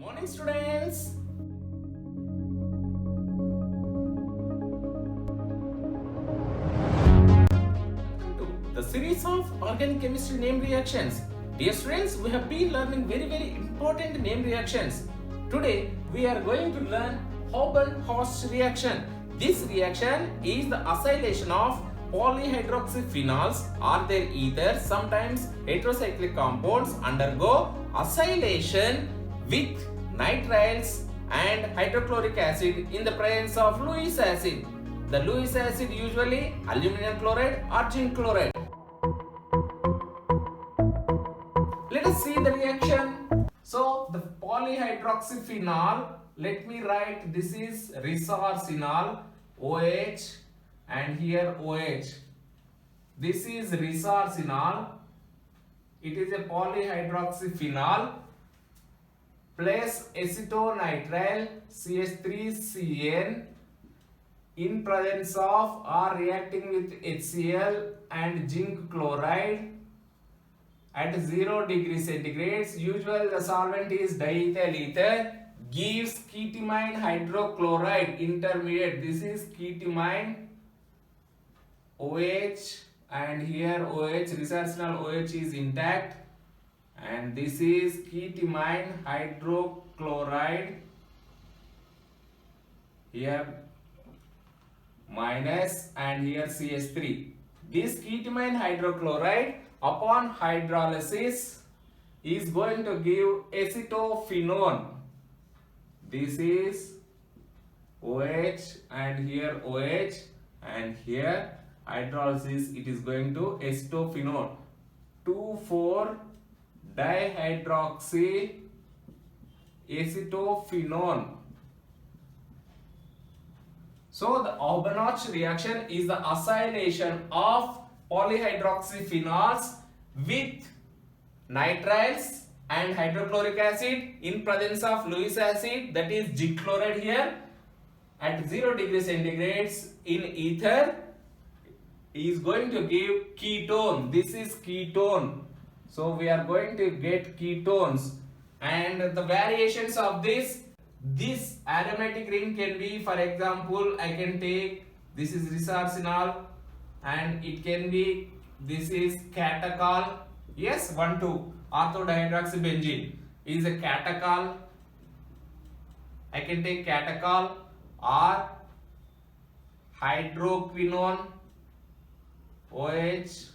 Morning, students. Welcome to the series of organic chemistry name reactions. Dear students, we have been learning very important name reactions. Today we are going to learn Haber-Bosch reaction. This reaction is the acylation of polyhydroxyphenols or their ethers. Sometimes heterocyclic compounds undergo acylation with nitriles and hydrochloric acid in the presence of Lewis acid. The Lewis acid usually aluminum chloride or zinc chloride. Let us see the reaction. So the polyhydroxyphenol, let me write, this is resorcinol OH and here OH. This is resorcinol. It is a polyhydroxyphenol plus acetonitrile CH3CN in presence of or reacting with HCl and zinc chloride at 0 degrees centigrade. Usually the solvent is diethyl ether, gives ketimine hydrochloride intermediate. This is ketimine OH and here OH, resorcinol OH is intact, and this is ketimine hydrochloride here minus and here CH3. This ketimine hydrochloride upon hydrolysis is going to give acetophenone. This is OH and here OH and here hydrolysis, it is going to acetophenone 2,4-dihydroxy acetophenone. So the Haber-Bosch reaction is the acylation of polyhydroxyphenols with nitriles and hydrochloric acid in presence of Lewis acid, that is zinc chloride here, at 0 degrees centigrade in ether is going to give ketone. This is ketone. So we are going to get ketones, and the variations of this aromatic ring can be, for example, I can take, this is resorcinol and it can be, this is catechol. Yes, 1,2 orthodihydroxybenzene is a catechol. I can take catechol or hydroquinone OH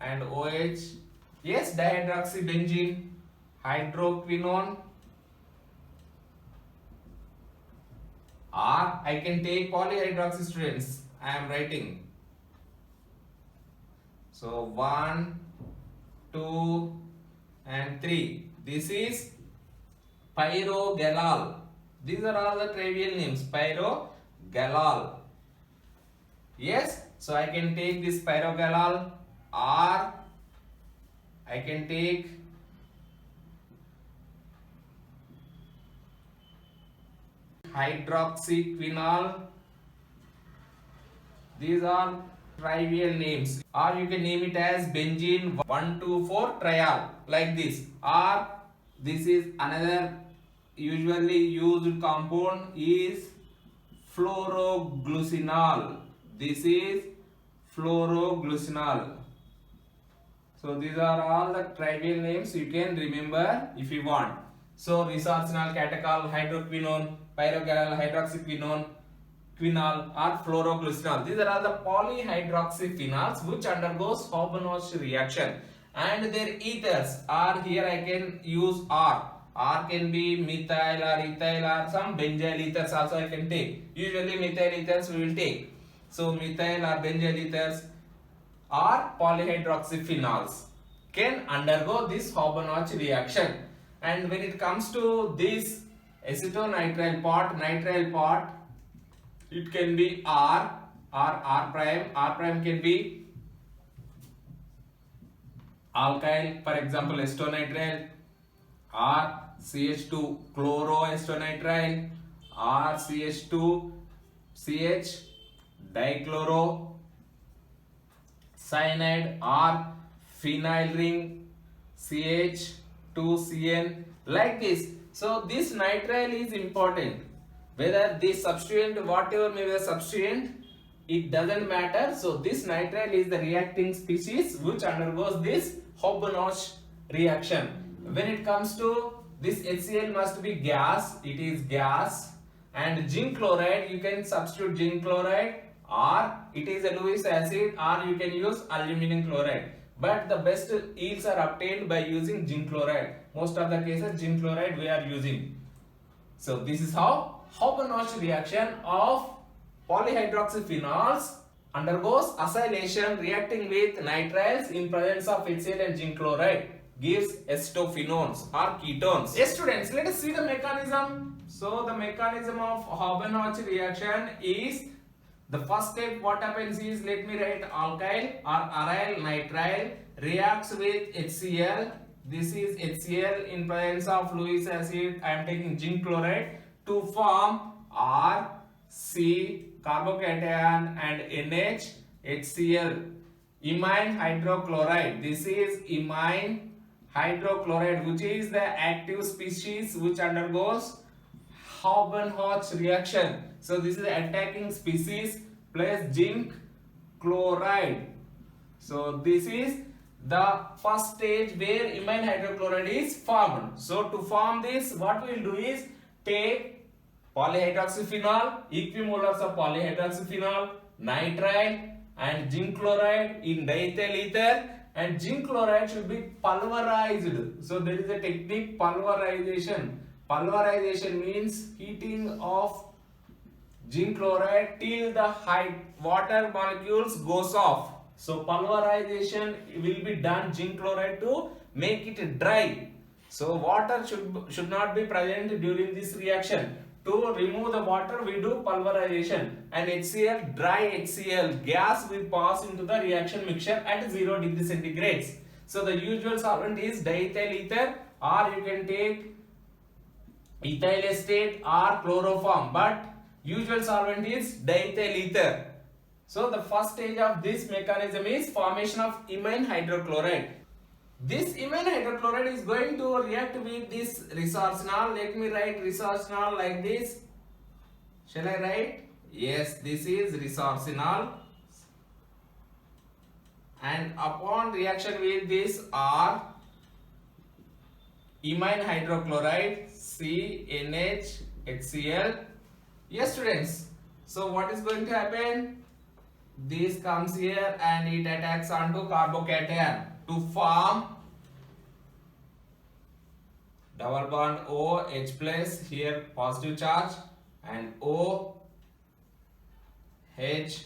and OH. Yes, dihydroxybenzene, hydroquinone, or I can take polyhydroxy, students. I am writing. So 1, 2 and 3. This is pyrogalol. These are all the trivial names. Pyrogalol. Yes, so I can take this pyrogalol, or I can take hydroxyquinol. These are trivial names, or you can name it as benzene 1,2,4 triol, like this. Or this is another usually used compound is fluoroglucinol. This is fluoroglucinol. So these are all the trivial names you can remember if you want. So resorcinol, catechol, hydroquinone, pyrogalol, hydroxyquinone, quinol or fluoroglucinol. These are all the polyhydroxyphenols which undergoes Haber-Bosch reaction, and their ethers are, here I can use R. R can be methyl or ethyl or some benzyl ethers also I can take. Usually methyl ethers we will take. So methyl or benzyl ethers or polyhydroxyphenols can undergo this Haber-Bosch reaction. And when it comes to this acetonitrile part, nitrile part, it can be R or R prime. R prime can be alkyl, for example acetonitrile, or CH2 chloroacetonitrile, or CH2 CH dichloro cyanide, or phenyl ring CH2CN, like this. So this nitrile is important. Whether this substituent, whatever may be the substituent, it doesn't matter. So this nitrile is the reacting species which undergoes this Haber-Notch reaction. When it comes to this HCl must be gas, it is gas, and zinc chloride, you can substitute zinc chloride, or it is a Lewis acid, or you can use aluminum chloride. But the best yields are obtained by using zinc chloride. Most of the cases zinc chloride we are using. So this is how Haber-Notch reaction of polyhydroxyphenols undergoes acylation reacting with nitriles in presence of HCl and zinc chloride gives acetophenones or ketones. Yes students, let us see the mechanism. So the mechanism of Haber-Notch reaction is, the first step what happens is, let me write, alkyl or aryl nitrile reacts with HCl. This is HCl in presence of Lewis acid. I am taking zinc chloride to form R, C, carbocation, and NH, HCl, imine hydrochloride. This is imine hydrochloride, which is the active species which undergoes Haber-Notch reaction. So this is the attacking species plus zinc chloride. So this is the first stage where imine hydrochloride is formed. So to form this, what we will do is take polyhydroxyphenol, equimolars of polyhydroxyphenol, nitrile and zinc chloride in diethyl ether, and zinc chloride should be pulverized. So there is a technique, pulverization. Pulverization means heating of zinc chloride till the water molecules goes off. So pulverization will be done zinc chloride to make it dry. So water should not be present during this reaction. To remove the water, we do pulverization, and HCl, dry HCl gas will pass into the reaction mixture at 0 degree centigrades. So the usual solvent is diethyl ether, or you can take ethyl acetate or chloroform, but usual solvent is diethyl ether. So the first stage of this mechanism is formation of imine hydrochloride. This imine hydrochloride is going to react with this resorcinol. Let me write resorcinol like this. Shall I write? Yes, this is resorcinol. And upon reaction with this R, imine hydrochloride, CNH, HCl. Yes students, so what is going to happen? This comes here and it attacks onto carbocation to form double bond O, H plus, here positive charge, and O, H,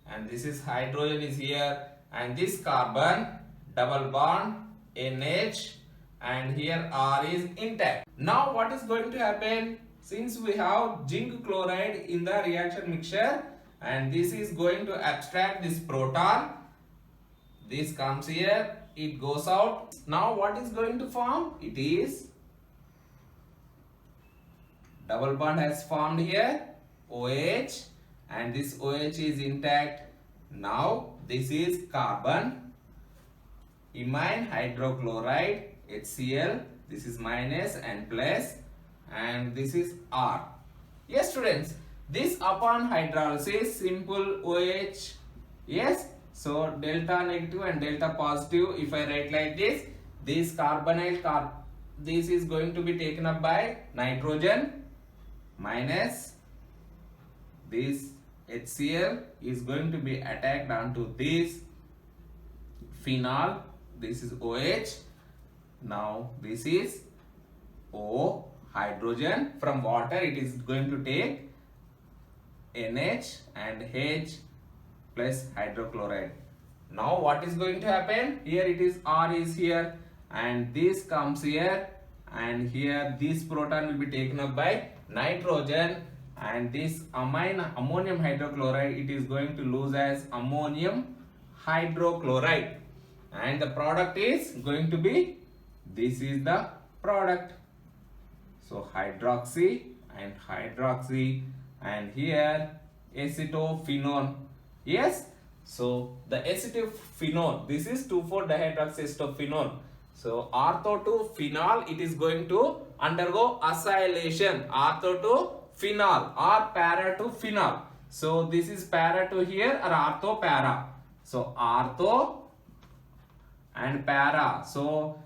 and this is hydrogen is here, and this carbon double bond NH, and here R is intact. Now what is going to happen? Since we have zinc chloride in the reaction mixture, and this is going to abstract this proton, this comes here, it goes out. Now what is going to form? It is double bond has formed here, OH, and this OH is intact. Now this is carbon, imine hydrochloride, HCl, this is minus and plus, and this is R. Yes students, this upon hydrolysis, simple OH, yes, so delta negative and delta positive, if I write like this carbonyl, this is going to be taken up by nitrogen, minus this HCl is going to be attacked onto this phenol, this is OH. Now this is O, hydrogen, from water it is going to take NH and H plus hydrochloride. Now what is going to happen? Here it is R is here, and this comes here, and here this proton will be taken up by nitrogen, and this ammonium hydrochloride it is going to lose as ammonium hydrochloride, and the product is going to be, this is the product. So hydroxy and hydroxy, and here acetophenone. Yes, so the acetophenone, this is 2,4-dihydroxyacetophenone. So ortho to phenol, it is going to undergo acylation. Ortho to phenol or para to phenol. So this is para to here or ortho para. So ortho and para. So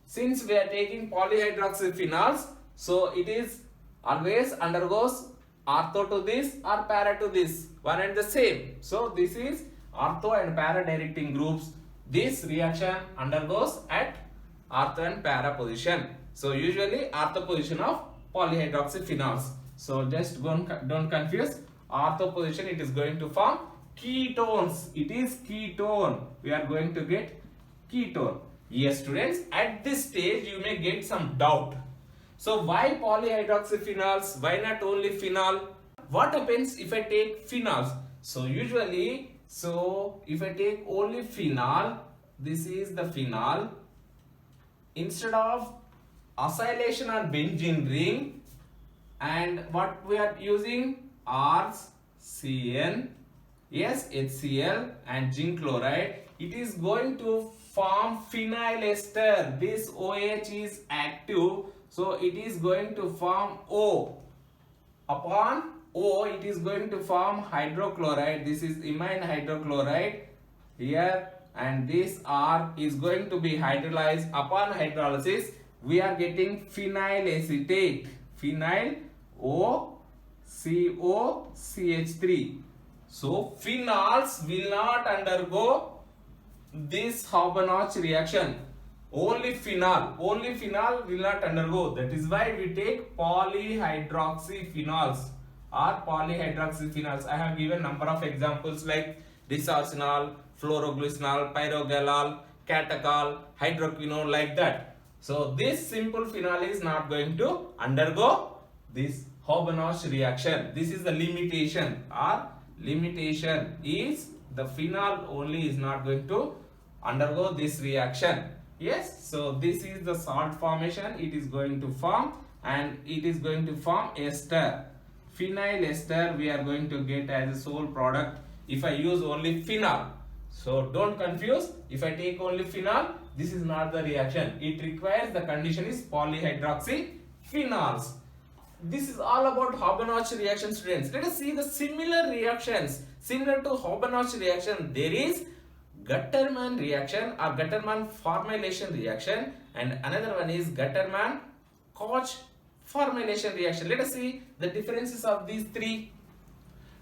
since we are taking polyhydroxyphenols, so it is always undergoes ortho to this or para to this, one and the same. So this is ortho and para directing groups. This reaction undergoes at ortho and para position. So usually ortho position of polyhydroxyphenols. So just don't confuse. Ortho position, it is going to form ketones. It is ketone. We are going to get ketone. Yes, students, at this stage you may get some doubt. So why polyhydroxyphenols? Why not only phenol? What happens if I take phenols? So usually, if I take only phenol, this is the phenol. Instead of acylation or benzene ring, and what we are using, RCN, yes, HCl and zinc chloride, it is going to form phenyl ester. This OH is active, so it is going to form O. Upon O, it is going to form hydrochloride. This is imine hydrochloride here, and this R is going to be hydrolyzed. Upon hydrolysis, we are getting phenyl acetate, phenyl OCOCH3. So phenols will not undergo this Haber-Notch reaction. Only phenol will not undergo. That is why we take polyhydroxyphenols or polyhydroxyphenols. I have given number of examples like resorcinol, fluoroglycinol, pyrrolgalol, catechol, hydroquinone, like that. So this simple phenol is not going to undergo this Haber-Notch reaction. This is the limitation, or limitation is the phenol only is not going to undergo this reaction. Yes, so this is the salt formation. It is going to form, and it is going to form ester. Phenyl ester we are going to get as a sole product if I use only phenol. So don't confuse. If I take only phenol, this is not the reaction. It requires, the condition is polyhydroxyphenols. This is all about Haber-Notch reaction, students. Let us see the similar reactions. Similar to Haber-Notch reaction, there is Gattermann reaction or Gattermann formylation reaction, and another one is Gattermann-Koch formylation reaction. Let us see the differences of these three.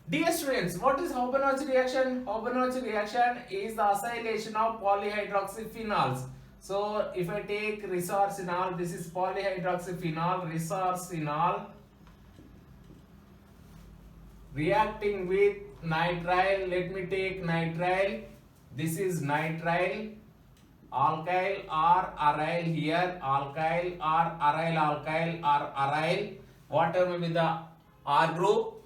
Dear students, what is Haber-Notch reaction? Haber-Notch reaction is the acylation of polyhydroxyphenols. So if I take resorcinol, this is polyhydroxyphenol, resorcinol reacting with nitrile. Let me take nitrile. This is nitrile, alkyl or aryl here, alkyl or aryl, alkyl or aryl. Whatever may be the R group,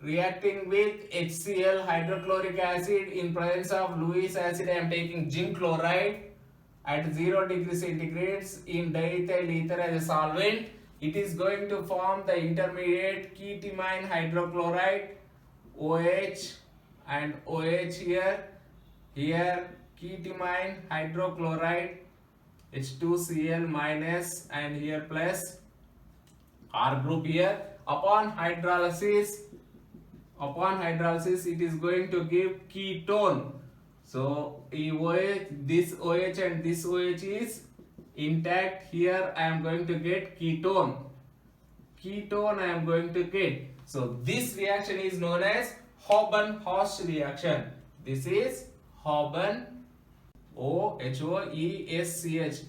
reacting with HCl, hydrochloric acid. In presence of Lewis acid, I am taking zinc chloride at 0 degrees centigrade in diethyl ether as a solvent. It is going to form the intermediate ketimine hydrochloride, OH and OH here. Here ketimine hydrochloride, H2Cl minus, and here plus R group here. Upon hydrolysis, it is going to give ketone. So OH, this OH and this OH is intact. Here I am going to get ketone. Ketone I am going to get. So this reaction is known as Haber-Notch reaction. This is Haber-Notch,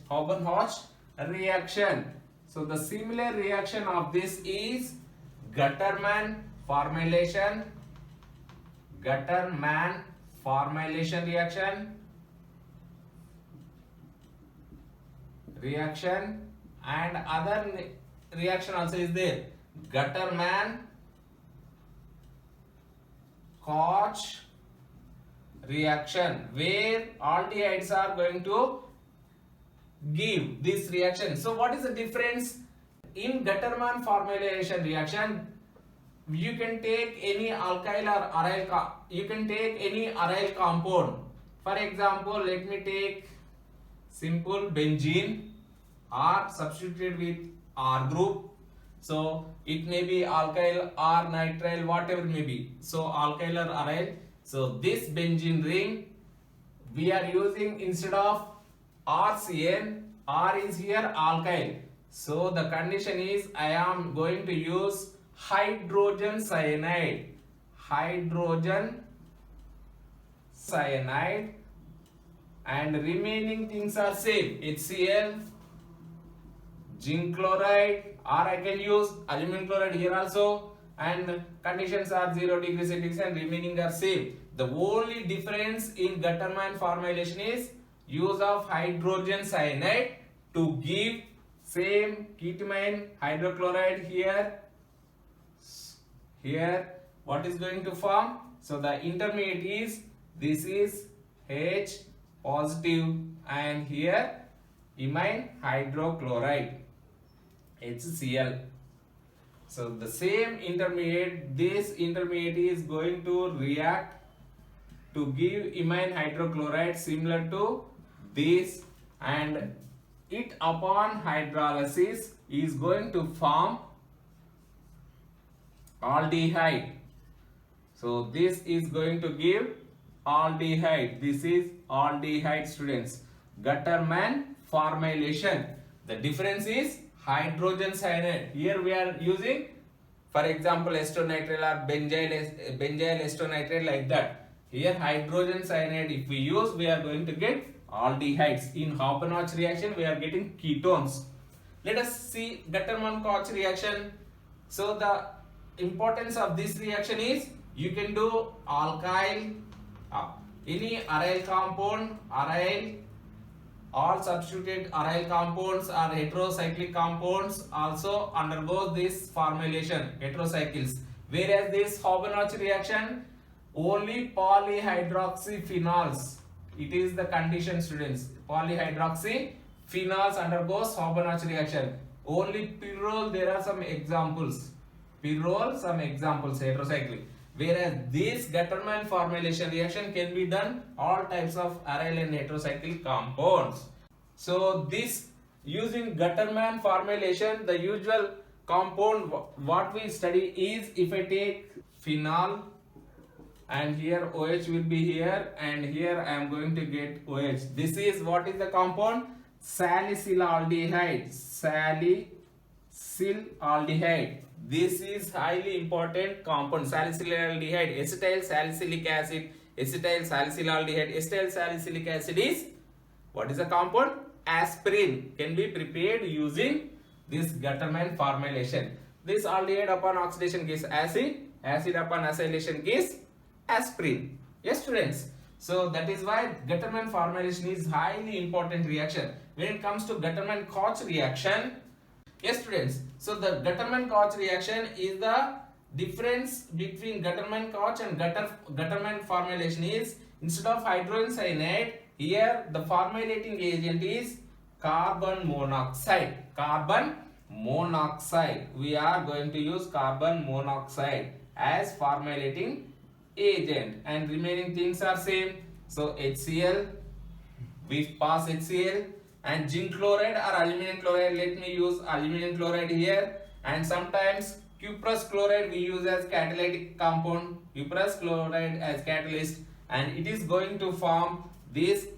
Haber-Notch reaction. So the similar reaction of this is Gattermann formylation, Gattermann formylation reaction, and other reaction also is there, Gattermann-Koch reaction, where aldehydes are going to give this reaction. So what is the difference? In Gattermann formylation reaction, you can take any alkyl or aryl, you can take any aryl compound. For example, let me take simple benzene are substituted with R group. So it may be alkyl or nitrile, whatever may be. So alkyl or aryl. So this benzene ring we are using instead of RCN, R is here alkyl. So the condition is I am going to use hydrogen cyanide. Hydrogen cyanide, and remaining things are same. HCl, zinc chloride, or I can use aluminum chloride here also, and conditions are 0 degrees Celsius and remaining are same. The only difference in Gattermann formulation is use of hydrogen cyanide to give same ketamine hydrochloride here. Here what is going to form? So the intermediate is, this is H positive and here imine hydrochloride, HCl. So the same intermediate, this intermediate is going to react to give imine hydrochloride similar to this, and it upon hydrolysis is going to form aldehyde. So this is going to give aldehyde. This is aldehyde, students. Gattermann formulation. The difference is hydrogen cyanide. Here we are using, for example, acetonitrile or benzyl acetonitrile, like that. Here hydrogen cyanide if we use, we are going to get aldehydes. In Haber-Notch reaction we are getting ketones. Let us see Gattermann-Koch reaction. So the importance of this reaction is you can do alkyl, any aryl compound, aryl, all substituted aryl compounds or heterocyclic compounds also undergo this formulation, heterocycles. Whereas this Haber-Notch reaction, only polyhydroxyphenols, it is the condition, students. Polyhydroxyphenols undergoes Haber-Notch reaction. Only pyrrole, there are some examples. Pyrrole, some examples, heterocyclic. Whereas this Gattermann formulation reaction can be done all types of aryl and heterocyclic compounds. So this, using Gattermann formulation, the usual compound what we study is, if I take phenol and here OH will be here and here I am going to get OH. This is, what is the compound? Salicylaldehyde. Salicylaldehyde. This is highly important compound. Salicylaldehyde, acetyl salicylic acid, acetyl salicylaldehyde. Acetyl salicylic acid is, what is the compound? Aspirin. Can be prepared using this Gattermann formulation. This aldehyde upon oxidation gives acid, acid upon acylation gives aspirin. Yes, students. So that is why Gattermann formulation is highly important reaction. When it comes to Gattermann-Koch reaction, yes, students. So the Gattermann-Koch reaction is the difference between Gattermann-Koch and Gattermann formulation is, instead of hydrogen cyanide, here the formulating agent is carbon monoxide. Carbon monoxide. We are going to use carbon monoxide as formulating agent, and remaining things are same. So HCl, we pass HCl, and zinc chloride or aluminum chloride, let me use aluminum chloride here, and sometimes cuprous chloride we use as catalytic compound, cuprous chloride as catalyst, and it is going to form, this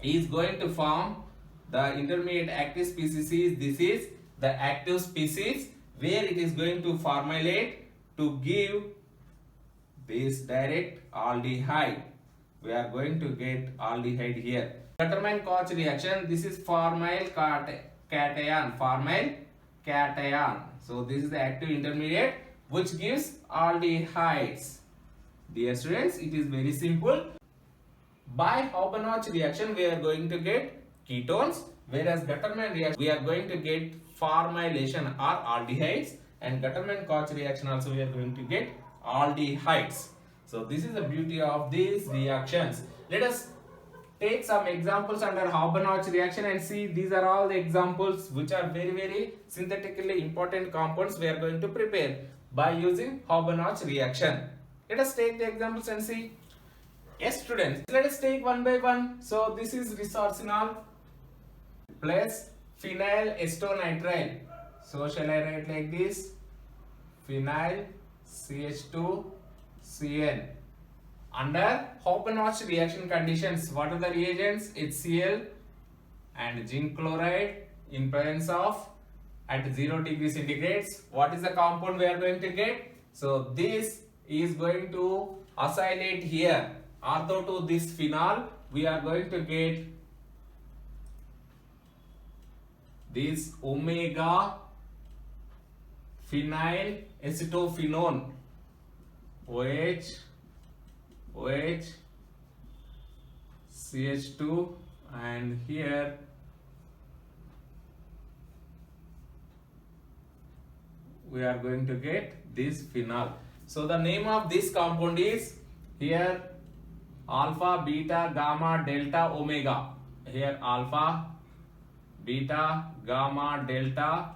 is going to form the intermediate active species is, this is the active species where it is going to formulate to give this direct aldehyde. We are going to get aldehyde here. Gattermann-Koch reaction, this is formyl cation, formyl cation. So this is the active intermediate which gives aldehydes. Dear students, it is very simple. By Haber-Notch reaction we are going to get ketones, whereas Gattermann reaction we are going to get formylation or aldehydes, and Gattermann-Koch reaction also we are going to get aldehydes. So this is the beauty of these reactions. Let us take some examples under Haber-Notch reaction and see, these are all the examples which are very synthetically important compounds we are going to prepare by using Haber-Notch reaction. Let us take the examples and see. Yes, students, let us take one by one. So this is resorcinol plus phenyl acetonitrile. So shall I write like this? Phenyl CH2CN. Under Haber-Notch reaction conditions, what are the reagents? HCl and zinc chloride in presence of at 0 degree centigrades. What is the compound we are going to get? So this is going to acylate here. Ortho to this phenol, we are going to get this omega phenyl acetophenone, OH CH2, and here we are going to get this phenol. So the name of this compound is here alpha, beta, gamma, delta, omega. Here alpha, beta, gamma, delta,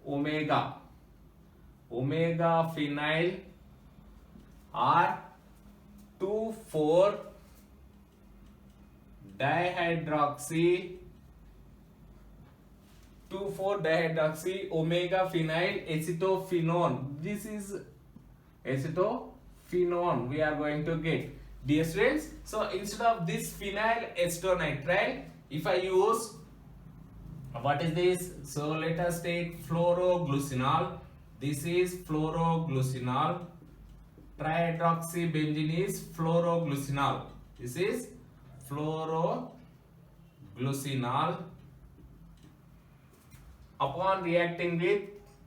omega. Omega phenyl or 2,4 dihydroxy 2,4-dihydroxy omega phenyl acetophenone. This is acetophenone we are going to get. Dear students, so instead of this phenyl acetonitrile, if I use, what is this? So let us take fluoroglucinol. This is fluoroglucinol. Trihydroxybenzene is fluoroglucinol. This is fluoroglucinol. Upon reacting with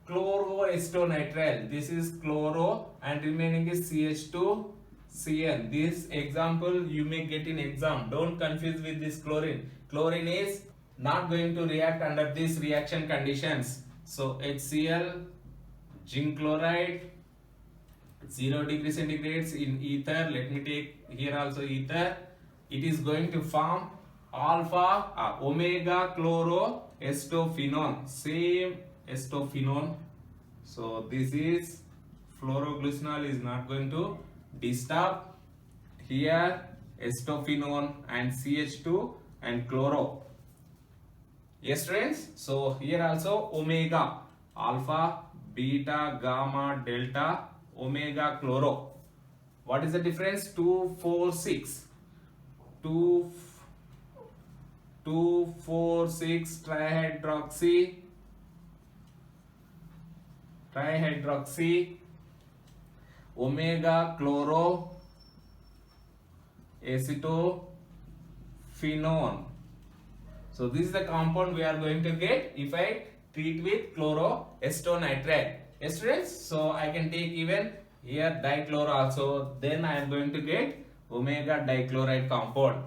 chloroacetonitrile, this is chloro and remaining is CH2CN. This example you may get in exam. Don't confuse with this chlorine. Chlorine is not going to react under these reaction conditions. So HCl, zinc chloride, 0 degree centigrades in ether. Let me take here also ether. It is going to form alpha omega chloroacetophenone, same acetophenone. So this is fluoroglucinol is not going to disturb here acetophenone and CH2 and chloro. Yes friends, so here also omega, alpha, beta, gamma, delta, omega, chloro. What is the difference? 2,4,6 trihydroxy omega chloro acetophenone. So this is the compound we are going to get if I treat with chloroacetonitrile. Yes students, so I can take even here dichloro also, then I am going to get omega dichloride compound.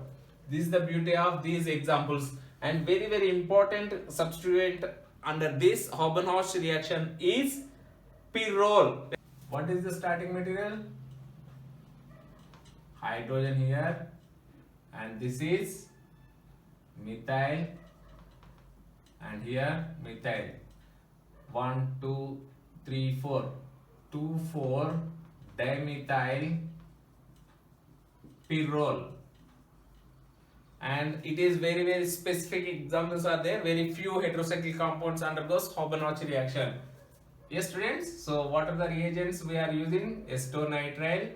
This is the beauty of these examples, and very important substituent under this Haber-Notch reaction is pyrrole. What is the starting material? Hydrogen here, and this is methyl, and here methyl. 1, 2, 3, 4. 2,4 dimethyl pyrrole. And it is very specific examples are there. Very few heterocyclic compounds undergoes Haber-Notch reaction. Yes students, so what are the reagents we are using? Acetonitrile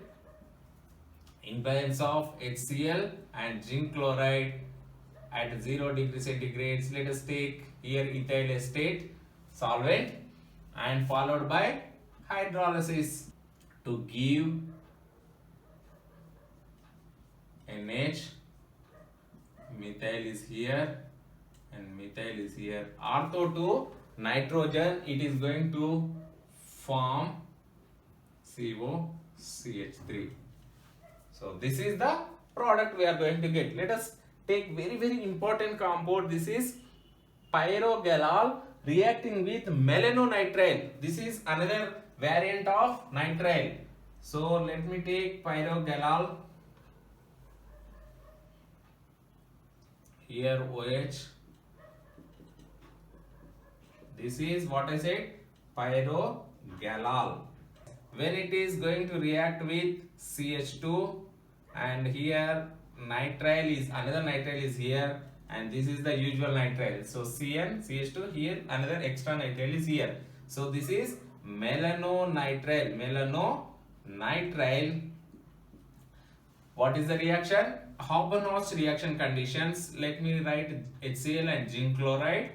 in presence of HCl and zinc chloride at 0 degree centigrades. Let us take here ethyl acetate solvent and followed by hydrolysis to give NH. Methyl is here and methyl is here. Ortho to nitrogen, it is going to form COCH3. So this is the product we are going to get. Let us take very important compound. This is pyrogalol reacting with melanonitrile. This is another variant of nitrile. So let me take pyrogalol. Here OH. This is what I said, pyrogalol. When it is going to react with CH2 and here nitrile is another nitrile is here, and this is the usual nitrile. So CnCH2, here another extra nitrile is here. So this is melanonitrile. Melanonitrile. What is the reaction? Haber-Notch reaction conditions. Let me write HCl and zinc chloride,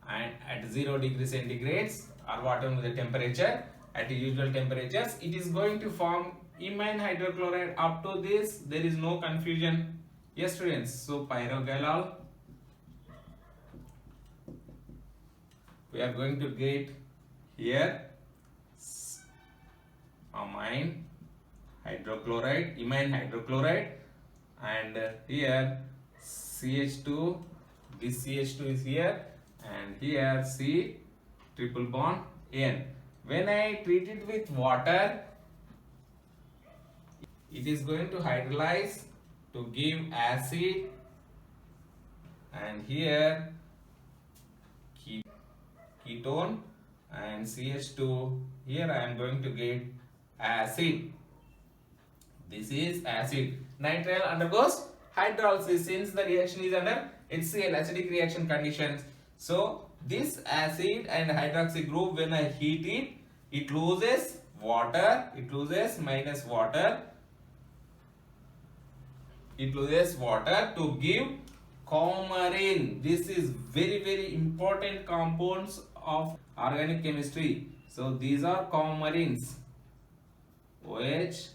and at 0 degrees centigrades or whatever the temperature, at usual temperatures, it is going to form imine hydrochloride. Up to this, there is no confusion. Yes, students. So pyrogalol, we are going to get here imine hydrochloride, and here CH2, this CH2 is here, and here C triple bond N. When I treat it with water, it is going to hydrolyze to give acid, and here ketone and CH2, here I am going to get acid. This is acid. Nitrile undergoes hydrolysis since the reaction is under HCl, acidic reaction conditions. So this acid and hydroxy group, when I heat it, it loses water, it loses minus water, it loses water to give coumarin. This is very important compounds of organic chemistry. So these are coumarins. OH,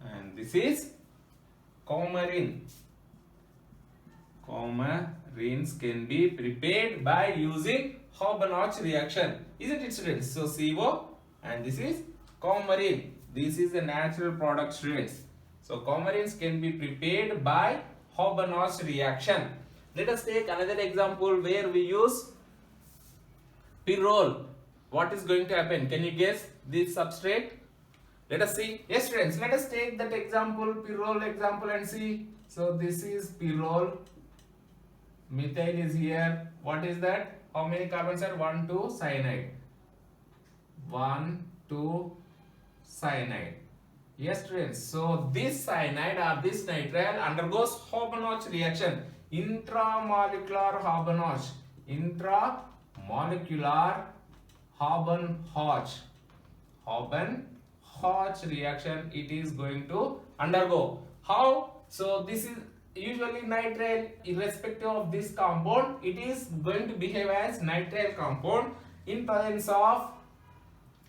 and this is coumarin. Coumarins can be prepared by using Haber-Notch reaction, isn't it, students? So CO, and this is coumarin. This is a natural product, students. So coumarins can be prepared by Haber-Notch reaction. Let us take another example where we use pyrrole. What is going to happen? Can you guess this substrate? Let us see. Yes, friends, let us take that example, pyrrole example, and see. So this is pyrrole. Methyl is here. What is that? How many carbons are? 1, 2, cyanide. 1, 2, cyanide. Yes, friends. So this cyanide or this nitrile undergoes Haber-Notch reaction. Intramolecular Haber-Notch. Intramolecular Haber-Notch reaction it is going to undergo. How? So this is usually nitrile. Irrespective of this compound, it is going to behave as nitrile compound in presence of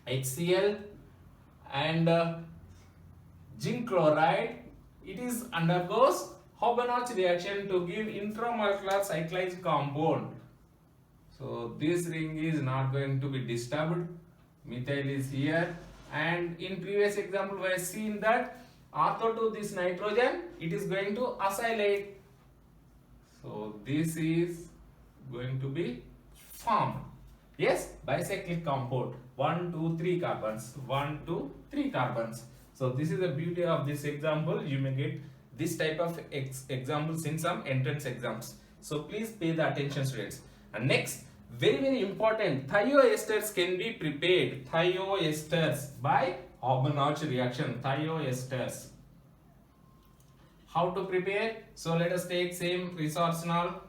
HCl and zinc chloride. It is undergoes Haber-Notch reaction to give intramolecular cyclized compound. So this ring is not going to be disturbed. Methyl is here, and in previous example we have seen that ortho to this nitrogen, it is going to acylate. So this is going to be formed. Yes, bicyclic compound. 1, 2, 3 carbons. 1, 2, 3 carbons. So this is the beauty of this example. You may get this type of examples in some entrance exams. So please pay the attention, students. And next, very important, thioesters can be prepared. Thioesters by Haber-Notch reaction. Thioesters. How to prepare? So let us take same resource now.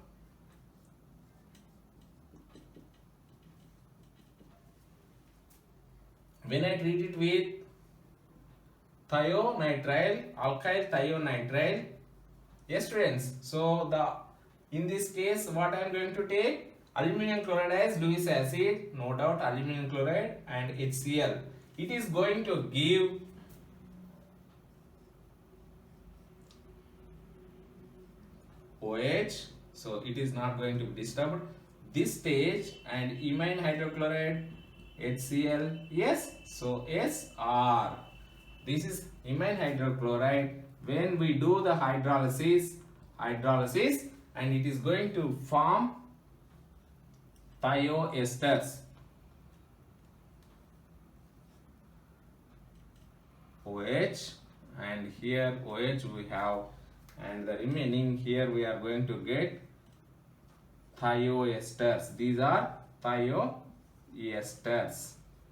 When I treat it with thionitrile, alkyl thionitrile. Yes, students. So in this case, what I am going to take? Aluminum chloride as Lewis acid, no doubt aluminum chloride, and HCl. It is going to give OH, so it is not going to be disturbed. This stage and imine hydrochloride, HCl, yes, so SR. This is imine hydrochloride. When we do the hydrolysis, and it is going to form thioesters. OH, and here OH we have, and the remaining here we are going to get thioesters. These are thioesters.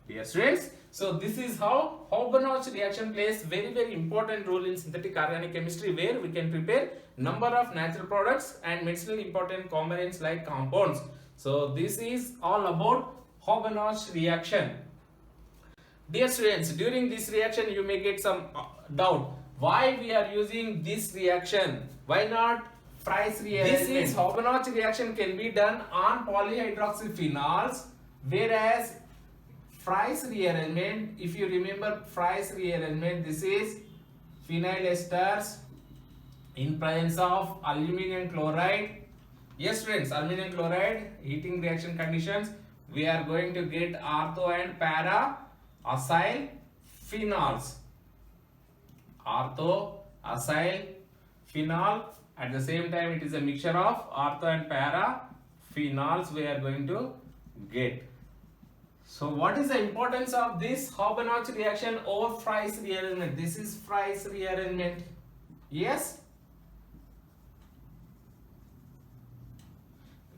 Dear students, so this is how Haber-Notch reaction plays very important role in synthetic organic chemistry, where we can prepare number of natural products and medicinally important components like compounds. So this is all about Haber-Notch reaction. Dear students, during this reaction you may get some doubt. Why we are using this reaction? Why not Fries rearrangement? This is Haber-Notch reaction can be done on polyhydroxyphenols, whereas Fries rearrangement, if you remember Fries rearrangement, this is phenyl esters in presence of aluminum chloride. Yes friends, aluminum chloride, heating reaction conditions, we are going to get ortho and para acyl phenols. Ortho, acyl, phenol. At the same time, it is a mixture of ortho and para phenols we are going to get. So, what is the importance of this Haber-Notch reaction over Fries rearrangement? This is Fries rearrangement. Yes.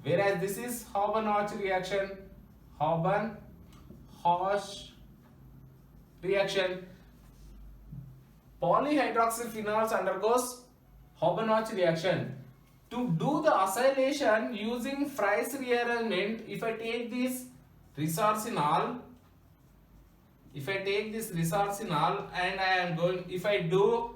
Whereas this is Haber-Notch reaction. Haber-Notch reaction. Polyhydroxyphenols undergoes Haber-Notch reaction. To do the acylation using Fries rearrangement, if I take this resorcinol and I am going, if I do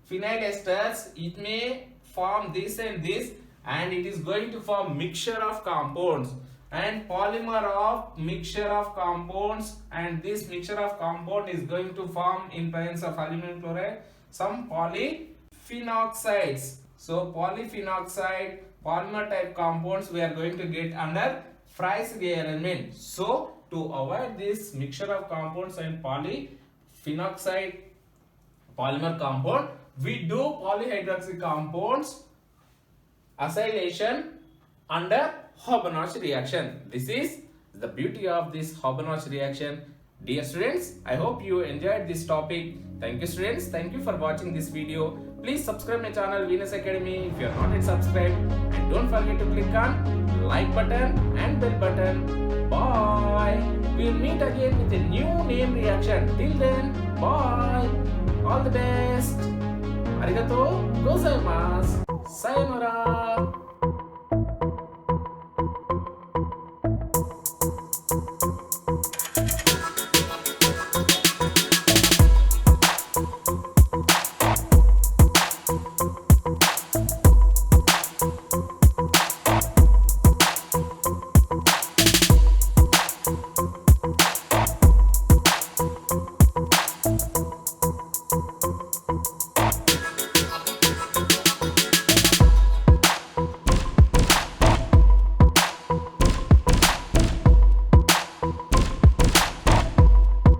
phenyl esters, it may form this and this, and it is going to form mixture of compounds and polymer of mixture of compounds, and this mixture of compound is going to form in presence of aluminum chloride some polyphenoxides. So polyphenoxide polymer type compounds we are going to get under Fries rearrangement. So to avoid this mixture of compounds and polyphenoxide polymer compound, we do polyhydroxy compounds acylation under Haber-Notch reaction. This is the beauty of this Haber-Notch reaction. Dear students, I hope you enjoyed this topic. Thank you students. Thank you for watching this video. Please subscribe my channel Venus Academy if you are not yet subscribed, and don't forget to click on like button and bell button. Bye. We will meet again with a new name reaction. Till then, bye. All the best. Arigato gozaimasu. Sayonara.